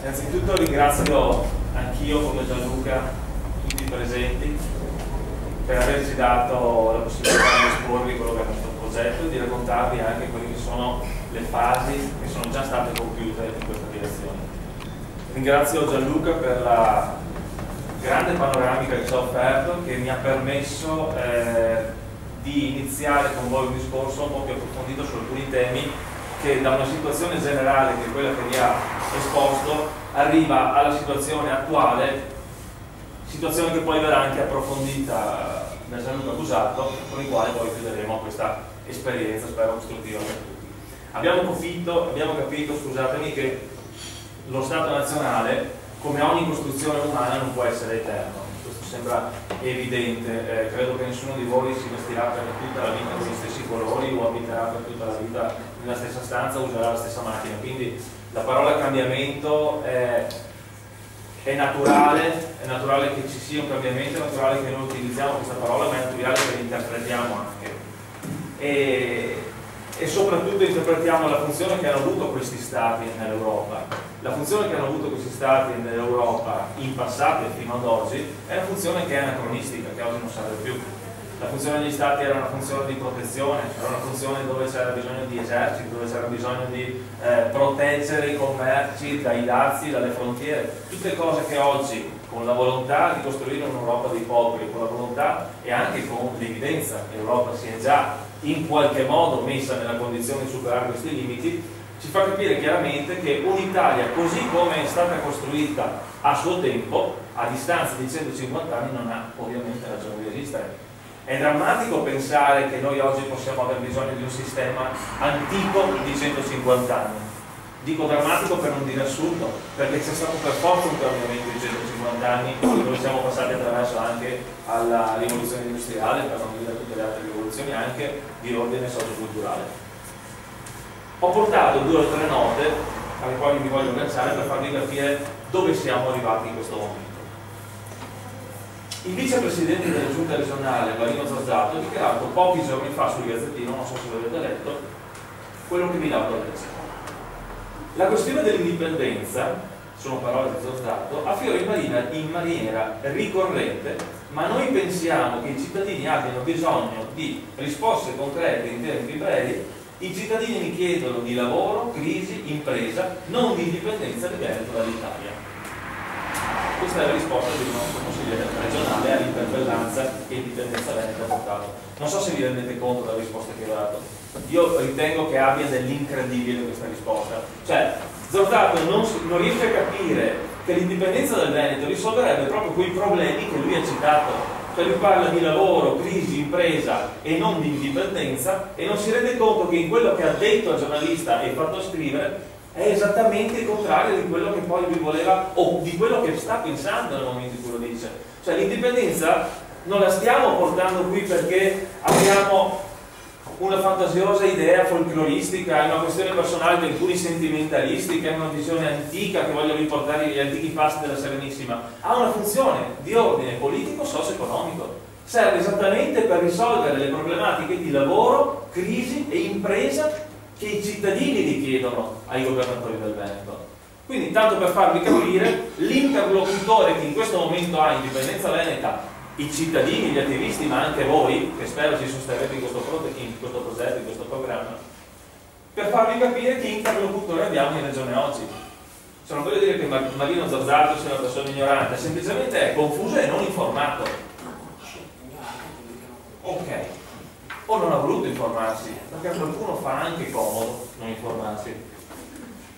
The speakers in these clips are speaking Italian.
Innanzitutto ringrazio anch'io, come Gianluca, tutti i presenti per averci dato la possibilità di esporvi quello che è il nostro progetto e di raccontarvi anche quelle che sono le fasi che sono già state compiute in questa direzione. Ringrazio Gianluca per la grande panoramica che ci ha offerto, che mi ha permesso di iniziare con voi un discorso un po' più approfondito su alcuni temi che da una situazione generale, che è quella che vi ha esposto, arriva alla situazione attuale, situazione che poi verrà anche approfondita da Gianluca Busato, con il quale poi chiuderemo questa esperienza, spero costruttiva per tutti. Abbiamo capito, scusatemi, che lo Stato nazionale, come ogni costruzione umana, non può essere eterno. Questo sembra evidente, credo che nessuno di voi si vestirà per tutta la vita con gli stessi colori o abiterà per tutta la vita nella stessa stanza o userà la stessa macchina, quindi la parola cambiamento è naturale che ci sia un cambiamento, è naturale che noi utilizziamo questa parola, ma è naturale che la interpretiamo anche. E soprattutto interpretiamo la funzione che hanno avuto questi stati nell'Europa. La funzione che hanno avuto questi stati nell'Europa in passato e fino ad oggi è una funzione che è anacronistica, che oggi non serve più. La funzione degli stati era una funzione di protezione, era una funzione dove c'era bisogno di eserciti, dove c'era bisogno di proteggere i commerci dai dazi, dalle frontiere, tutte cose che oggi, con la volontà di costruire un'Europa dei popoli, con la volontà e anche con l'evidenza che l'Europa si è già in qualche modo messa nella condizione di superare questi limiti, ci fa capire chiaramente che un'Italia così come è stata costruita a suo tempo, a distanza di 150 anni, non ha ovviamente ragione di esistere. È drammatico pensare che noi oggi possiamo aver bisogno di un sistema antico di 150 anni. Dico drammatico per non dire assurdo, perché c'è stato per forza un cambiamento di 150 anni, dove siamo passati attraverso anche alla rivoluzione industriale, per non dire tutte le altre rivoluzioni, anche di ordine socioculturale. Ho portato 2 o 3 note alle quali vi voglio lanciare per farvi capire dove siamo arrivati in questo momento. Il vicepresidente della giunta regionale, Marino Zazzato, ha dichiarato pochi giorni fa sul Gazzettino, non so se l'avete letto, quello che vi lascio a leggere. La questione dell'indipendenza, sono parole di Zazzato, affiora in maniera ricorrente, ma noi pensiamo che i cittadini abbiano bisogno di risposte concrete in tempi brevi. I cittadini mi chiedono di lavoro, crisi, impresa, non di indipendenza di Veneto dall'Italia. Questa è la risposta del nostro consigliere regionale all'interpellanza che Indipendenza Veneto ha portato. Non so se vi rendete conto della risposta che ho dato. Io ritengo che abbia dell'incredibile questa risposta. Cioè, Zazzato non riesce a capire che l'indipendenza del Veneto risolverebbe proprio quei problemi che lui ha citato. Cioè lui parla di lavoro, crisi, impresa e non di indipendenza, e non si rende conto che in quello che ha detto al giornalista e fatto scrivere è esattamente il contrario di quello che poi lui voleva o di quello che sta pensando nel momento in cui lo dice. Cioè l'indipendenza non la stiamo portando qui perché abbiamo una fantasiosa idea folcloristica, è una questione personale per alcuni sentimentalisti, che è una visione antica che vogliono riportare gli antichi fasti della Serenissima. Ha una funzione di ordine politico, socio-economico. Serve esattamente per risolvere le problematiche di lavoro, crisi e impresa che i cittadini richiedono ai governatori del Veneto. Quindi, tanto per farvi capire, l'interlocutore che in questo momento ha Indipendenza Veneta, i cittadini, gli attivisti, ma anche voi, che spero ci sosterrete in questo progetto, in questo programma, per farvi capire che interlocutore abbiamo in Regione oggi. Cioè, non voglio dire che Marino Zazzato sia una persona ignorante, semplicemente è confuso e non informato. Ok. O non ha voluto informarsi, perché a qualcuno fa anche comodo non informarsi.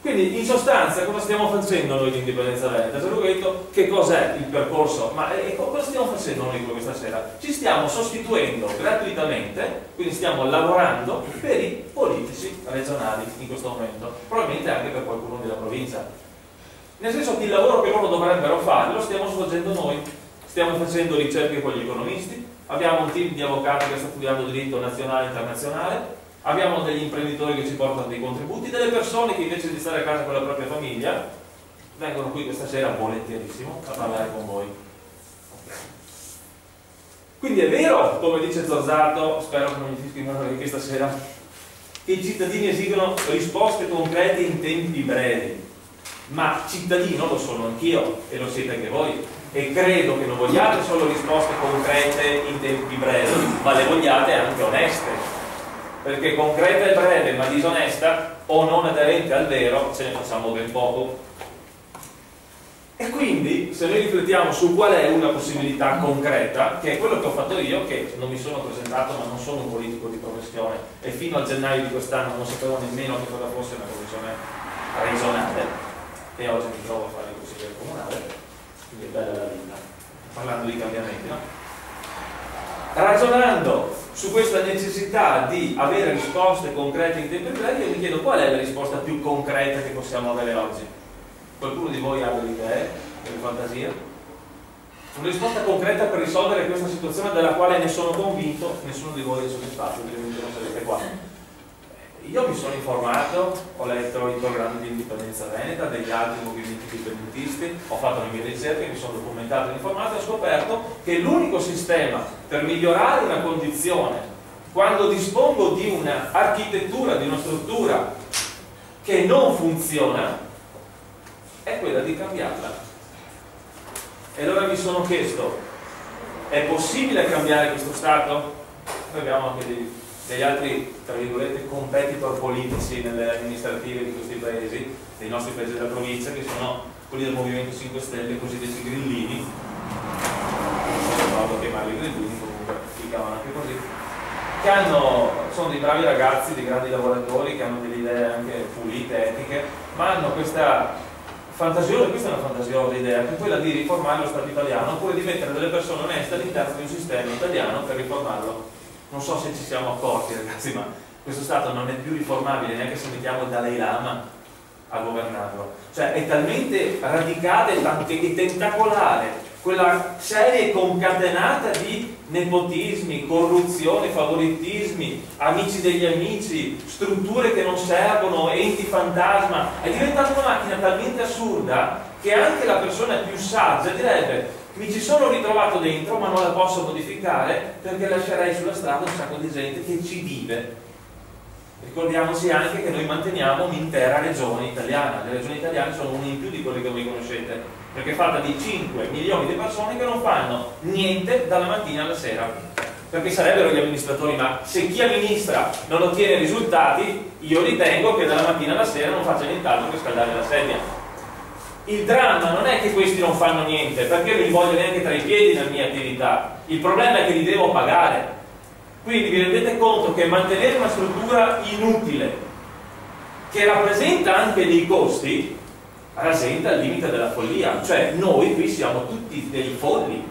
Quindi in sostanza cosa stiamo facendo noi di Indipendenza Veneta? Se ho detto che cos'è il percorso, ma cosa stiamo facendo noi questa sera? Ci stiamo sostituendo gratuitamente, quindi stiamo lavorando per i politici regionali in questo momento, probabilmente anche per qualcuno della provincia. Nel senso che il lavoro che loro dovrebbero fare lo stiamo svolgendo noi, stiamo facendo ricerche con gli economisti, abbiamo un team di avvocati che sta studiando diritto nazionale e internazionale, abbiamo degli imprenditori che ci portano dei contributi, delle persone che invece di stare a casa con la propria famiglia vengono qui questa sera volentierissimo a parlare con voi. Quindi è vero, come dice Zazzato, spero che non mi fischi male questa sera, che i cittadini esigono risposte concrete in tempi brevi. ma cittadino lo sono anch'io e lo siete anche voi, e credo che non vogliate solo risposte concrete in tempi brevi, ma le vogliate anche oneste, perché concreta e breve ma disonesta o non aderente al vero ce ne facciamo ben poco. E quindi se noi riflettiamo su qual è una possibilità concreta, che è quello che ho fatto io, che non mi sono presentato ma non sono un politico di professione e fino a gennaio di quest'anno non sapevo nemmeno che cosa fosse una commissione regionale, e oggi mi trovo a fare il consigliere comunale, quindi è bella la vita, parlando di cambiamenti, no? Ragionando su questa necessità di avere risposte concrete in tempi brevi, io mi chiedo qual è la risposta più concreta che possiamo avere oggi. Qualcuno di voi ha delle idee, delle fantasie? Una risposta concreta per risolvere questa situazione della quale ne sono convinto, nessuno di voi è soddisfatto, ovviamente non sarete qua. Io mi sono informato, ho letto i programmi di indipendenza veneta, degli altri movimenti indipendentisti, ho fatto le mie ricerche, mi sono documentato e informato e ho scoperto che l'unico sistema per migliorare una condizione, quando dispongo di un'architettura, di una struttura che non funziona, è quella di cambiarla. E allora mi sono chiesto, è possibile cambiare questo Stato? Noi abbiamo anche degli altri, tra virgolette, competitor politici nelle amministrative di questi paesi, dei nostri paesi della provincia, che sono quelli del Movimento 5 Stelle, i cosiddetti grillini, non ricordo chiamarli grillini, comunque si chiamano anche così, che sono dei bravi ragazzi, dei grandi lavoratori, che hanno delle idee anche pulite, etiche, ma hanno questa fantasiosa, questa è una fantasiosa idea, che è quella di riformare lo Stato italiano, oppure di mettere delle persone oneste all'interno di un sistema italiano per riformarlo. Non so se ci siamo accorti, ragazzi, ma questo Stato non è più riformabile neanche se mettiamo il Dalai Lama a governarlo. Cioè è talmente radicata e tentacolare quella serie concatenata di nepotismi, corruzione, favoritismi, amici degli amici, strutture che non servono, enti fantasma. È diventata una macchina talmente assurda che anche la persona più saggia direbbe: mi ci sono ritrovato dentro ma non la posso modificare perché lascerei sulla strada un sacco di gente che ci vive. Ricordiamoci anche che noi manteniamo un'intera regione italiana. Le regioni italiane sono una in più di quelle che voi conoscete, perché è fatta di 5 milioni di persone che non fanno niente dalla mattina alla sera, perché sarebbero gli amministratori, ma se chi amministra non ottiene risultati, io ritengo che dalla mattina alla sera non faccia nient'altro che scaldare la sedia. Il dramma non è che questi non fanno niente, perché io non li voglio neanche tra i piedi nella mia attività, il problema è che li devo pagare. Quindi vi rendete conto che mantenere una struttura inutile, che rappresenta anche dei costi, rasenta il limite della follia. Cioè noi qui siamo tutti dei folli,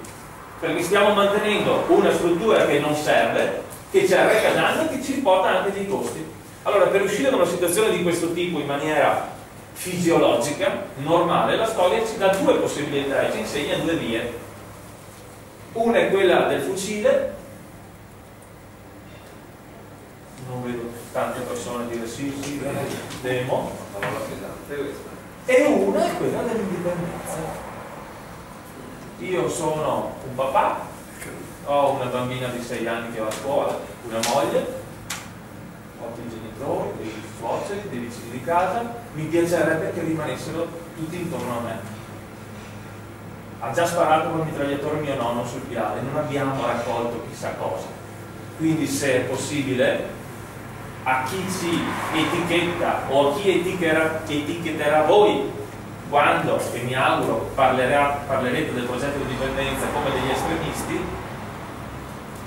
perché stiamo mantenendo una struttura che non serve, che ci arreca danni e che ci riporta anche dei costi. Allora, per uscire da una situazione di questo tipo in maniera fisiologica, normale, la storia ci dà due possibilità e ci insegna due vie. Una è quella del fucile, non vedo tante persone dire sì, demo, e una è quella dell'indipendenza. Io sono un papà, ho una bambina di 6 anni che va a scuola, una moglie, ho dei genitori, dei suoceri, dei vicini di casa, mi piacerebbe che rimanessero tutti intorno a me. Ha già sparato col mitragliatore mio nonno sul piede, non abbiamo raccolto chissà cosa. Quindi se è possibile, a chi ci etichetta o a chi etichetterà voi quando, e mi auguro, parlerete del progetto di dipendenza come degli estremisti,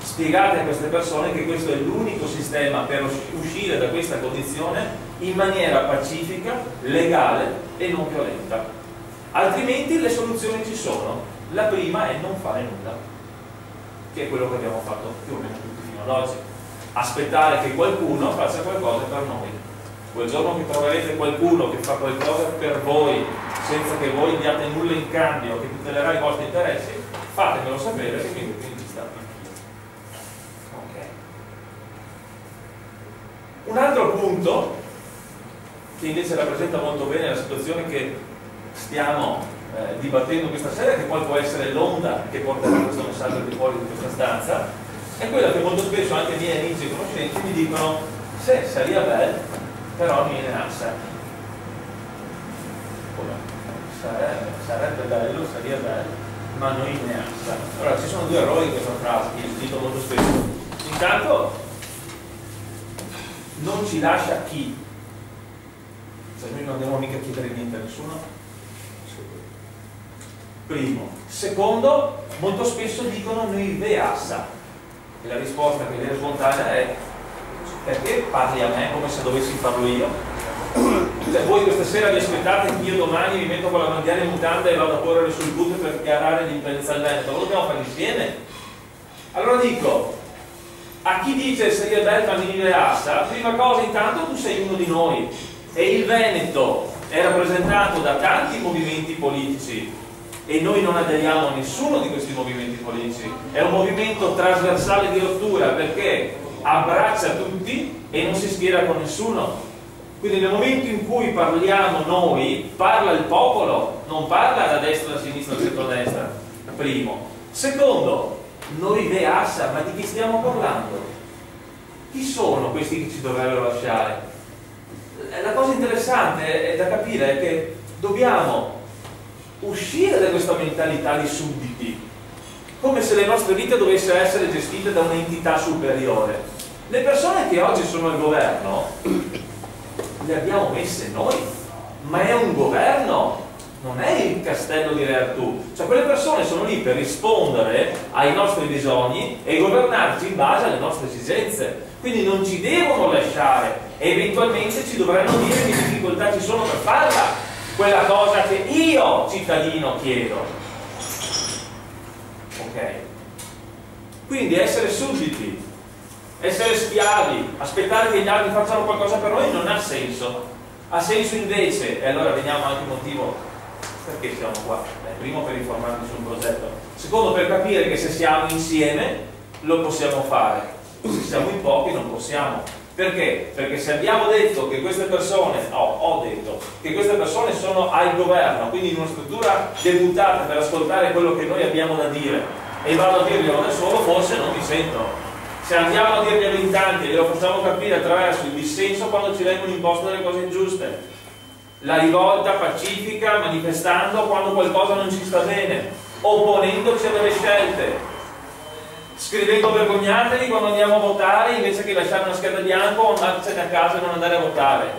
spiegate a queste persone che questo è l'unico sistema per uscire da questa condizione in maniera pacifica, legale e non violenta. Altrimenti le soluzioni ci sono. La prima è non fare nulla, che è quello che abbiamo fatto più o meno tutti fino ad oggi. Aspettare che qualcuno faccia qualcosa per noi. Quel giorno che troverete qualcuno che fa qualcosa per voi senza che voi diate nulla in cambio, che tutelerà i vostri interessi, fatemelo sapere che mi metto in lista anch'io. Ok. Un altro punto che invece rappresenta molto bene la situazione che stiamo dibattendo questa sera, che poi può essere l'onda che porterà questo messaggio di fuori di questa stanza, è quella che molto spesso anche i miei amici e conoscenti mi dicono: se sarebbe bello, però non ne ha. Sarebbe bello, sarebbe bello, ma noi neanche. Allora, ci sono due errori in questa frase che io cito molto spesso. Intanto, non ci lascia chi? Cioè, noi non andiamo mica a chiedere niente a nessuno. Primo. Secondo, molto spesso dicono noi veassa. E la risposta che viene spontanea è: perché parli a me come se dovessi farlo io? Cioè, voi questa sera vi aspettate che io domani mi metto con la bandiera in mutanda e vado a correre sul punto per garare l'indipendenza del Veneto? Lo dobbiamo fare insieme? Allora dico, a chi dice sei Delta mi veassa, prima cosa intanto tu sei uno di noi e il Veneto è rappresentato da tanti movimenti politici e noi non aderiamo a nessuno di questi movimenti politici. È un movimento trasversale di rottura perché abbraccia tutti e non si schiera con nessuno. Quindi nel momento in cui parliamo noi, parla il popolo, non parla da destra, da sinistra, da centro-destra. Primo. Secondo, noi veassa, ma di chi stiamo parlando? Chi sono questi che ci dovrebbero lasciare? La cosa interessante è da capire è che dobbiamo uscire da questa mentalità di sudditi, come se le nostre vite dovessero essere gestite da un'entità superiore. Le persone che oggi sono al governo le abbiamo messe noi, ma è un governo, non è il castello di Re Artù. Cioè quelle persone sono lì per rispondere ai nostri bisogni e governarci in base alle nostre esigenze, quindi non ci devono lasciare e eventualmente ci dovranno dire che difficoltà ci sono per farla quella cosa che io cittadino chiedo. Ok? Quindi essere sudditi, essere schiavi, aspettare che gli altri facciano qualcosa per noi non ha senso. Ha senso invece, e allora vediamo anche il motivo perché siamo qua. Primo, per informarvi sul progetto, secondo, per capire che se siamo insieme lo possiamo fare, se siamo in pochi non possiamo. Perché? Perché se abbiamo detto che queste persone, ho detto che queste persone sono al governo, quindi in una struttura deputata per ascoltare quello che noi abbiamo da dire, e vado a dirglielo da solo, forse non mi sentono. Se andiamo a dirglielo in tanti e glielo facciamo capire attraverso il dissenso quando ci vengono imposte delle cose ingiuste, la rivolta pacifica, manifestando quando qualcosa non ci sta bene, opponendoci a delle scelte, scrivendo vergognatevi quando andiamo a votare invece che lasciare una scheda bianca o andarcene a casa e non andare a votare.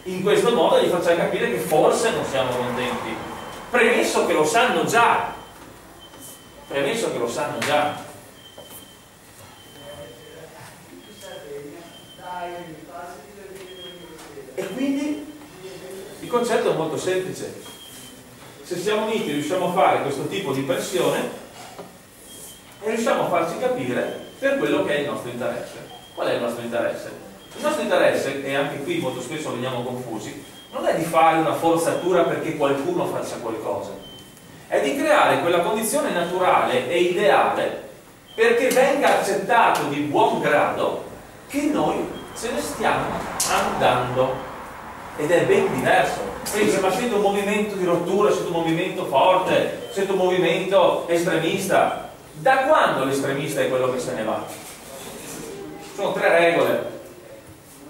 In questo modo gli facciamo capire che forse non siamo contenti, premesso che lo sanno già, premesso che lo sanno già. E quindi il concetto è molto semplice: se siamo uniti riusciamo a fare questo tipo di pressione e riusciamo a farci capire per quello che è il nostro interesse. Qual è il nostro interesse? Il nostro interesse, e anche qui molto spesso veniamo confusi, non è di fare una forzatura perché qualcuno faccia qualcosa, è di creare quella condizione naturale e ideale perché venga accettato di buon grado che noi se ne stiamo andando. Ed è ben diverso. Pensa, ma sento un movimento di rottura, sento un movimento forte, sento un movimento estremista. Da quando l'estremista è quello che se ne va? Sono 3 regole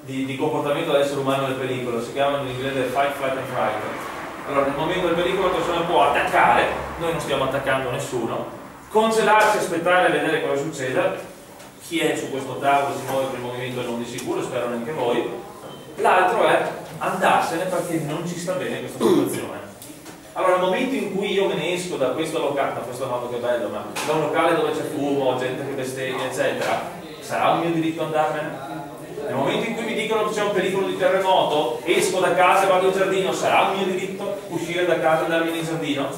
di comportamento dell'essere umano nel pericolo, si chiamano in inglese fight, flight and fright. Allora, nel momento del pericolo la persona può attaccare, noi non stiamo attaccando nessuno, congelarsi, aspettare e vedere cosa succede. Chi è su questo tavolo si muove per il movimento e non di sicuro, spero neanche voi. L'altro è andarsene perché non ci sta bene questa situazione. Allora, nel momento in cui io me ne esco da questo locale, da questo modo che bello, ma da un locale dove c'è fumo, gente che bestemmia, eccetera, sarà un mio diritto andarmene? Nel momento in cui mi dicono che c'è un pericolo di terremoto, esco da casa e vado in giardino, sarà un mio diritto uscire da casa e andarmi in giardino?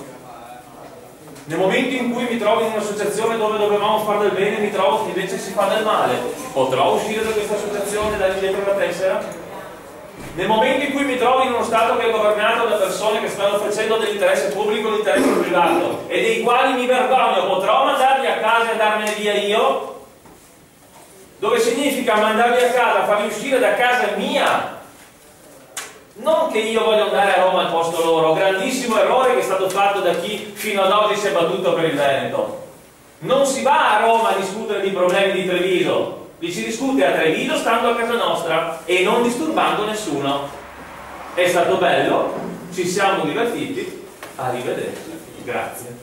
Nel momento in cui mi trovo in un'associazione dove dovevamo fare del bene, mi trovo che invece si fa del male, potrò uscire da questa associazione e dare indietro la tessera? Nel momento in cui mi trovo in uno Stato che è governato da persone che stanno facendo dell'interesse pubblico l'interesse privato e dei quali mi vergogno, potrò mandarli a casa e andarmene via io? Dove significa mandarli a casa, farli uscire da casa mia? Non che io voglio andare a Roma al posto loro, grandissimo errore che è stato fatto da chi fino ad oggi si è battuto per il Veneto. Non si va a Roma a discutere di problemi di Treviso, li si discute a Treviso stando a casa nostra e non disturbando nessuno. È stato bello, ci siamo divertiti, arrivederci, grazie.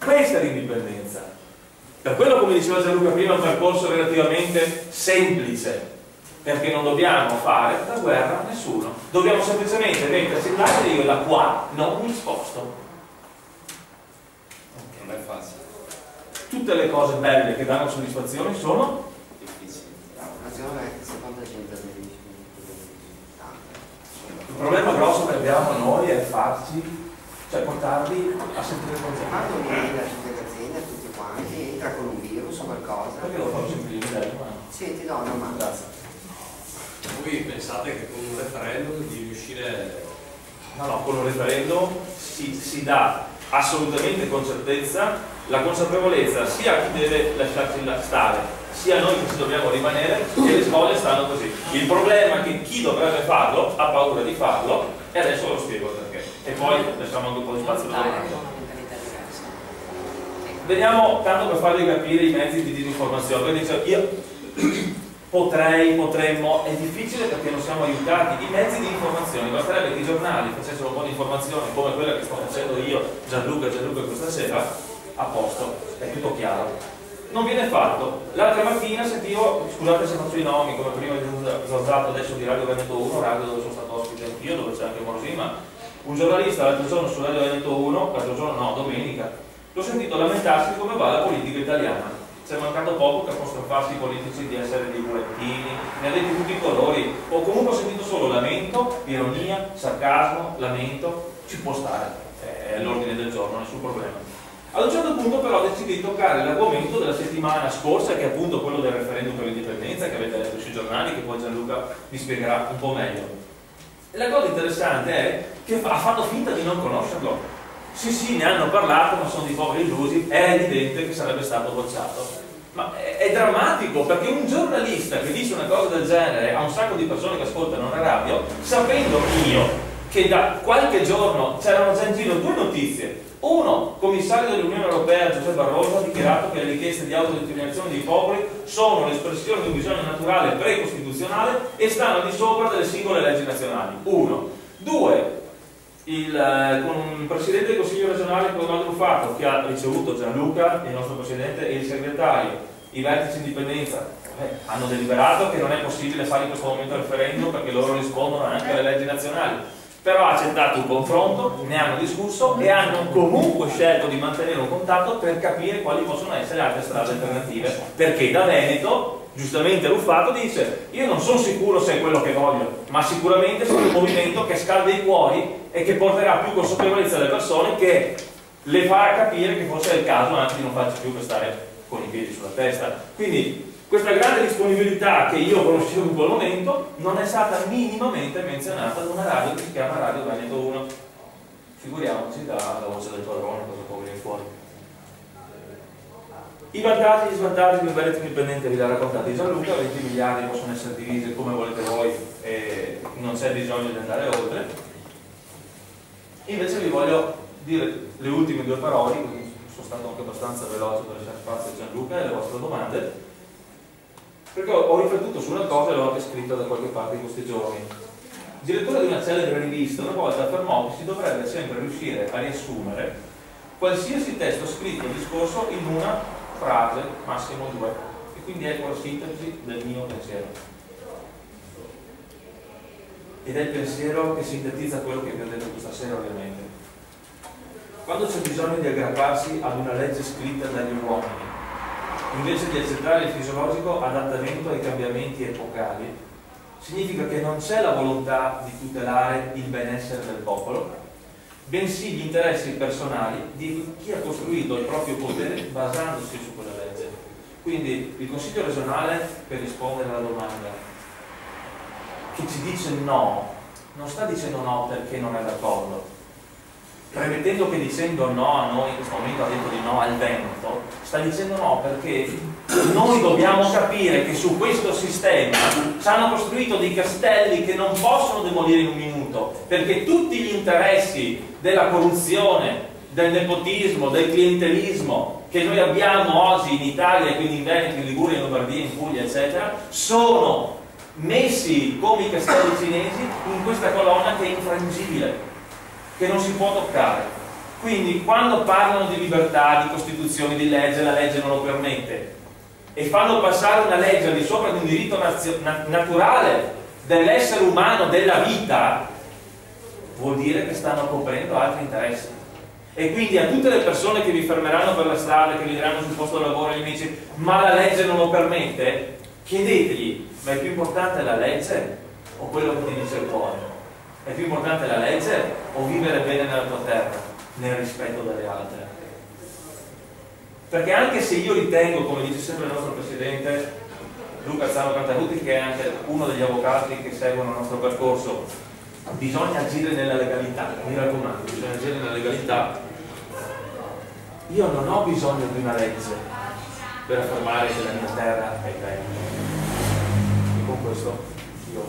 Questa è l'indipendenza. Per quello, come diceva Gianluca prima, è un percorso relativamente semplice, perché non dobbiamo fare la guerra a nessuno, dobbiamo semplicemente metterci in là e dire da qua non mi sposto. Non è facile. Tutte le cose belle che danno soddisfazione sono Difficili. il problema grosso che abbiamo noi è farci, cioè portarli a sentire così. Quando vieni da tutte le aziende, tutti quanti, entra con un virus o qualcosa. Perché lo faccio sempre io, dai, ma... Sì, ti do una mano. Grazie. Voi pensate che con un referendum di riuscire... No, con un referendum si dà assolutamente con certezza la consapevolezza sia a chi deve lasciarci stare, sia a noi che ci dobbiamo rimanere, e le scuole stanno così. Il problema è che chi dovrebbe farlo ha paura di farlo, e adesso lo spiego perché. E poi lasciamo anche un po' di spazio per domande. Vediamo, tanto per farvi capire i mezzi di disinformazione. Io potremmo, è difficile perché non siamo aiutati. I mezzi di informazione, basterebbe che i giornali facessero un po' di informazione come quella che sto facendo io, Gianluca questa sera, a posto, è tutto chiaro. Non viene fatto. L'altra mattina sentivo, scusate se faccio i nomi, come prima di Zazzato, adesso di Radio Veneto 1, radio dove sono stato ospite anch'io, dove c'è anche Morosima, un giornalista l'altro giorno su Radio Veneto 1, l'altro giorno no, domenica, l'ho sentito lamentarsi di come va la politica italiana. C'è mancato poco che apostrofarsi i politici di essere dei burattini, ne ha detti tutti i colori, o comunque ho sentito solo lamento, ironia, sarcasmo, lamento, ci può stare, è l'ordine del giorno, nessun problema. Ad un certo punto però decidi di toccare l'argomento della settimana scorsa, che è appunto quello del referendum per l'indipendenza, che avete letto sui giornali, che poi Gianluca vi spiegherà un po' meglio. E la cosa interessante è che ha fatto finta di non conoscerlo. Sì, ne hanno parlato, ma sono di poveri illusi, è evidente che sarebbe stato bocciato. Ma è drammatico, perché un giornalista che dice una cosa del genere a un sacco di persone che ascoltano una radio, sapendo io che da qualche giorno c'erano già in giro due notizie. Uno, commissario dell'Unione Europea Giuseppe Barroso ha dichiarato che le richieste di autodeterminazione dei popoli sono l'espressione di un bisogno naturale precostituzionale e stanno al di sopra delle singole leggi nazionali. Uno. Due, con un presidente del Consiglio regionale come Madrufato, che ha ricevuto Gianluca, il nostro presidente, e il segretario, i vertici di indipendenza, hanno deliberato che non è possibile fare in questo momento il referendum perché loro rispondono anche alle leggi nazionali. Però ha accettato un confronto, ne hanno discusso e hanno comunque scelto di mantenere un contatto per capire quali possono essere altre strade alternative, perché da Veneto, giustamente Ruffato dice: io non sono sicuro se è quello che voglio, ma sicuramente sarà un movimento che scalda i cuori e che porterà più consapevolezza alle persone, che le farà capire che forse è il caso anche di non farci più per stare con i piedi sulla testa. Quindi questa grande disponibilità che io conoscevo in quel momento non è stata minimamente menzionata da una radio che si chiama Radio Veneto 1. Figuriamoci dalla voce del padrone cosa può venire fuori. I vantaggi e gli svantaggi di un Veneto indipendente vi l'ha raccontati Gianluca. 20 miliardi possono essere divisi come volete voi e non c'è bisogno di andare oltre. Invece vi voglio dire le ultime due parole, sono stato anche abbastanza veloce per lasciare spazio a Gianluca e alle vostre domande, perché ho riflettuto su una cosa e l'ho anche scritta da qualche parte in questi giorni. Il direttore di una celebre rivista una volta affermò che si dovrebbe sempre riuscire a riassumere qualsiasi testo scritto o discorso in una frase, massimo due, e quindi ecco la sintesi del mio pensiero. Ed è il pensiero che sintetizza quello che vi ho detto questa sera, ovviamente. Quando c'è bisogno di aggrapparsi ad una legge scritta dagli uomini, invece di accettare il fisiologico adattamento ai cambiamenti epocali, significa che non c'è la volontà di tutelare il benessere del popolo, bensì gli interessi personali di chi ha costruito il proprio potere basandosi su quella legge. Quindi il Consiglio regionale, per rispondere alla domanda, che ci dice no, non sta dicendo no perché non è d'accordo, premettendo che dicendo no a noi in questo momento ha detto di no al Veneto, sta dicendo no perché noi dobbiamo capire che su questo sistema ci hanno costruito dei castelli che non possono demolire in un minuto, perché tutti gli interessi della corruzione, del nepotismo, del clientelismo che noi abbiamo oggi in Italia, quindi in Veneto, in Liguria, in Lombardia, in Puglia, eccetera, sono messi come i castelli cinesi in questa colonna che è infrangibile, che non si può toccare. Quindi quando parlano di libertà, di Costituzione, di legge, la legge non lo permette, e fanno passare una legge al di sopra di un diritto naturale dell'essere umano, della vita, vuol dire che stanno coprendo altri interessi. E quindi a tutte le persone che vi fermeranno per la strada, che vi diranno sul posto di lavoro, gli dici ma la legge non lo permette, chiedetegli, ma è più importante la legge o quello che ti dice il cuore? È più importante la legge o vivere bene nella tua terra, nel rispetto delle altre? Perché anche se io ritengo, come dice sempre il nostro Presidente Luca Zano Cantarutti, che è anche uno degli avvocati che seguono il nostro percorso, bisogna agire nella legalità, mi raccomando, bisogna agire nella legalità. Io non ho bisogno di una legge per affermare che la mia terra è bella. E con questo io